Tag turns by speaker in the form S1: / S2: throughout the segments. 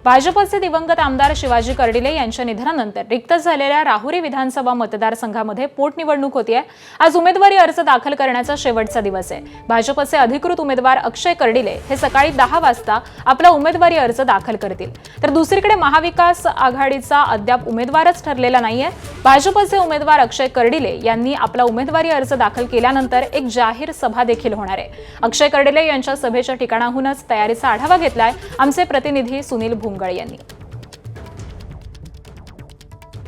S1: भाजपचे दिवंगत आमदार शिवाजी कर्डिले यांच्या निधनानंतर रिक्त झालेल्या राहुरी विधानसभा मतदारसंघामध्ये पोटनिवडणूक होतीये। आज उमेदवारी अर्ज दाखल करण्याचा शेवटचा दिवस आहे। भाजपचे अधिकृत उमेदवार अक्षय कर्डिले हे सकाळी 10 वाजता आपला उमेदवारी अर्ज दाखल करतील, तर दुसरीकडे महाविकास आघाडीचा अद्याप उमेदवारच ठरलेला नाहीये। भाजपचे उमेदवार अक्षय कर्डिले यांनी आपला उमेदवारी अर्ज दाखल केल्यानंतर एक जाहीर सभा देखील होणार आहे। अक्षय कर्डिले यांच्या सभेच्या ठिकाणाहूनच तयारीचा आढावा घेतलाय आमचे प्रतिनिधी सुनील भुंगळ यांनी।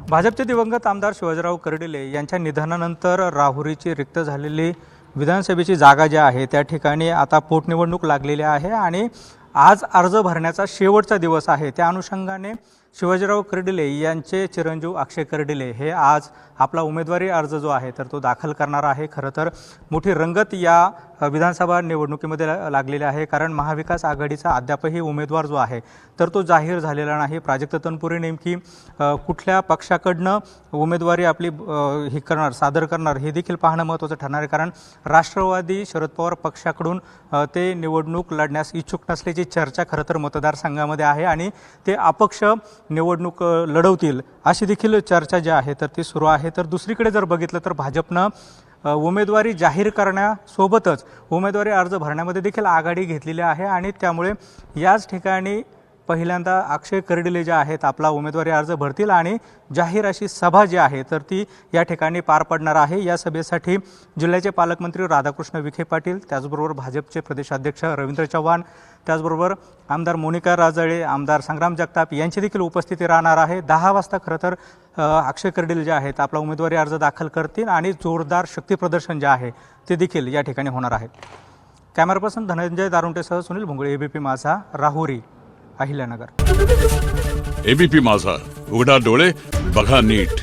S2: भाजपचे दिवंगत आमदार शिवाजीराव कर्डिले यांच्या निधनानंतर राहुरीची रिक्त झालेली विधानसभेची जागा जी आहे त्या ठिकाणी आता पोटनिवडणूक लागलेली आहे आणि आज अर्ज भरण्याचा शेवटचा दिवस आहे। त्या अनुषंगाने शिवाजीराव कर्डिले यांचे चिरंजीव अक्षय कर्डिले हे आज आपला उमेदवारी अर्ज जो आहे तर तो दाखल करणार आहे। खरं तर मोठी रंगत या विधानसभा निवडणुकीमध्ये लागलेली आहे, कारण महाविकास आघाडीचा अद्यापही उमेदवार जो आहे तर तो जाहीर झालेला नाही। प्राजक्त तनपुरे नेमकी कुठल्या पक्षाकडनं उमेदवारी आपली सादर करणार हे देखील पाहणं महत्त्वाचं ठरणार आहे, कारण राष्ट्रवादी शरद पवार पक्षाकडून ते निवडणूक लढण्यास इच्छुक नसल्याची चर्चा खरं तर मतदारसंघामध्ये आहे आणि ते अपक्ष निवडणूक लढवतील अशी देखील चर्चा जी आहे तर ती सुरू आहे। तर दुसरीकडे जर बघितलं तर भाजपनं उमेदवारी जाहीर करण्यासोबतच उमेदवारी अर्ज भरण्यामध्ये देखील आघाडी घेतलेली आहे आणि त्यामुळे याच ठिकाणी पहिल्यांदा अक्षय कर्डिले जे आहेत आपला उमेदवारी अर्ज भरतील आणि जाहीर अशी सभा जी आहे तर ती या ठिकाणी पार पडणार आहे। या सभेसाठी जिल्ह्याचे पालकमंत्री राधाकृष्ण विखे पाटील, त्याचबरोबर भाजपचे प्रदेशाध्यक्ष रवींद्र चव्हाण, त्याचबरोबर आमदार मोनिका राजळे, आमदार संग्राम जगताप यांची देखील उपस्थिती राहणार आहे। 10 वाजता खरं तर अक्षय कर्डिले जे आहेत आपला उमेदवारी अर्ज दाखल करतील आणि जोरदार शक्ती प्रदर्शन जे आहे ते देखील या ठिकाणी होणार आहे। कॅमेरा पर्सन धनंजय दारुंटेसह सुनील भुंगळे, एबीपी माझा, राहुरी, अहिल्यानगर।
S3: एबीपी माझा, उघडा डोळे बघा नीट।